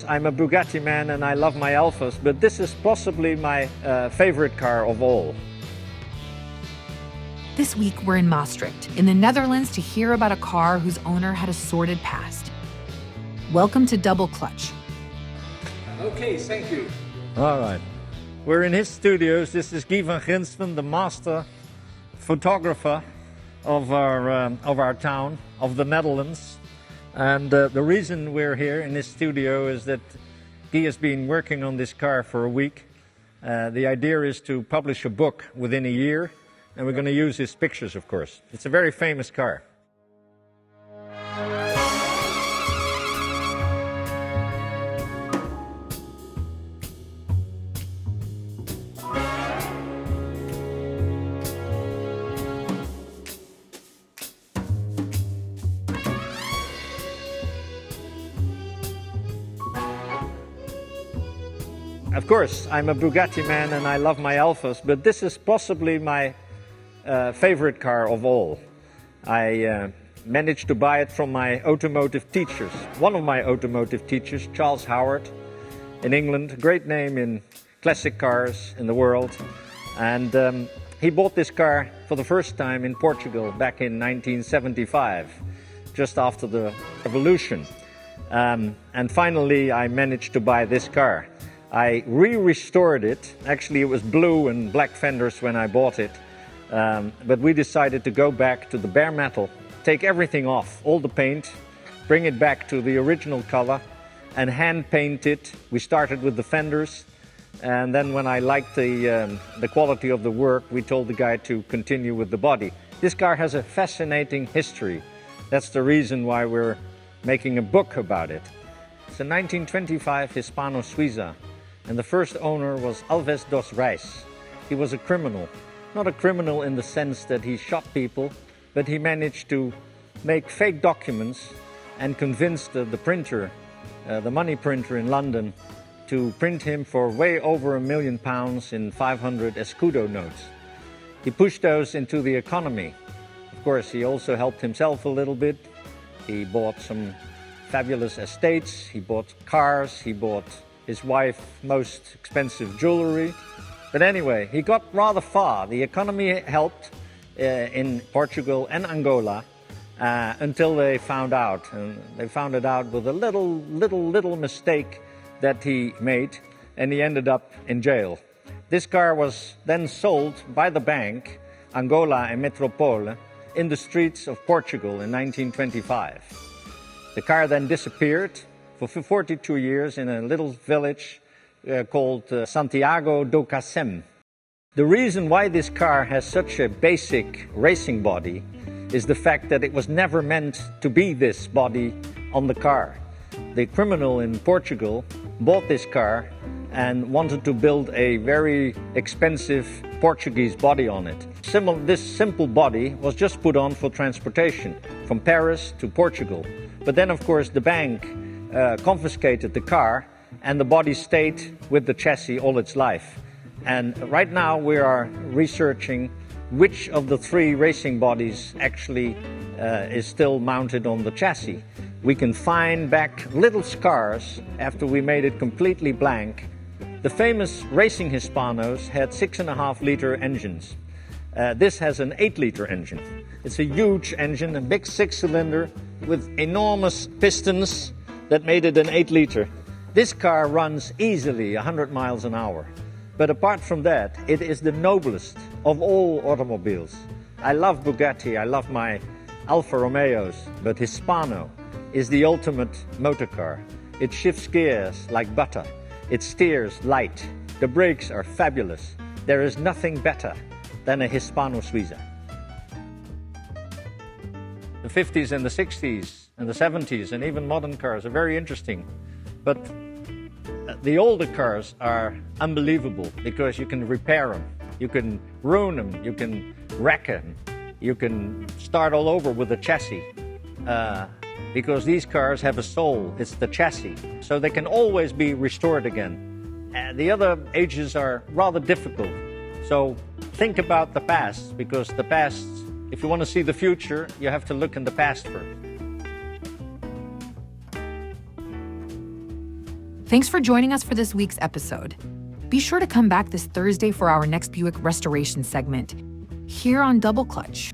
I'm a Bugatti man and I love my Alphas, but this is possibly my favorite car of all. This week, we're in Maastricht, in the Netherlands, to hear about a car whose owner had a sordid past. Welcome to Double Clutch. Okay, thank you. All right. We're in his studios. This is Guy van Grinsven, the master photographer of our town, of the Netherlands. And the reason we're here in his studio is that Guy has been working on this car for a week. The idea is to publish a book within a year, and we're going to use his pictures, of course. It's a very famous car. Of course, I'm a Bugatti man and I love my Alphas, but this is possibly my favorite car of all. I managed to buy it from my automotive teachers. One of my automotive teachers, Charles Howard, in England, a great name in classic cars in the world. And he bought this car for the first time in Portugal back in 1975, just after the revolution. And finally, I managed to buy this car. I restored it. Actually, it was blue and black fenders when I bought it. But we decided to go back to the bare metal, take everything off, all the paint, bring it back to the original color and hand paint it. We started with the fenders. And then when I liked the quality of the work, we told the guy to continue with the body. This car has a fascinating history. That's the reason why we're making a book about it. It's a 1925 Hispano-Suiza. And the first owner was Alves dos Reis. He was a criminal. Not a criminal in the sense that he shot people, but he managed to make fake documents and convince the printer, the money printer in London, to print him for way over £1 million in 500 escudo notes. He pushed those into the economy. Of course, he also helped himself a little bit. He bought some fabulous estates, he bought cars, he bought his wife's most expensive jewelry. But anyway, he got rather far. The economy helped in Portugal and Angola until they found out. And they found it out with a little mistake that he made, and he ended up in jail. This car was then sold by the bank, Angola and Metropole, in the streets of Portugal in 1925. The car then disappeared for 42 years in a little village called Santiago do Cacém. The reason why this car has such a basic racing body is the fact that it was never meant to be this body on the car. The criminal in Portugal bought this car and wanted to build a very expensive Portuguese body on it. This simple body was just put on for transportation from Paris to Portugal. But then, of course, the bank confiscated the car and the body stayed with the chassis all its life. And right now we are researching which of the three racing bodies actually is still mounted on the chassis. We can find back little scars after we made it completely blank. The famous racing Hispanos had 6.5-liter engines. This has an 8-liter engine. It's a huge engine, a big 6-cylinder with enormous pistons that made it an 8-liter. This car runs easily 100 miles an hour. But apart from that, it is the noblest of all automobiles. I love Bugatti, I love my Alfa Romeos, but Hispano is the ultimate motor car. It shifts gears like butter. It steers light. The brakes are fabulous. There is nothing better than a Hispano-Suiza. The 50s and the 60s and the 70s and even modern cars are very interesting. But the older cars are unbelievable because you can repair them, you can ruin them, you can wreck them, you can start all over with the chassis. Because these cars have a soul, it's the chassis. So they can always be restored again. The other ages are rather difficult. So think about the past, because the past, if you want to see the future, you have to look in the past first. Thanks for joining us for this week's episode. Be sure to come back this Thursday for our next Buick restoration segment here on Double Clutch.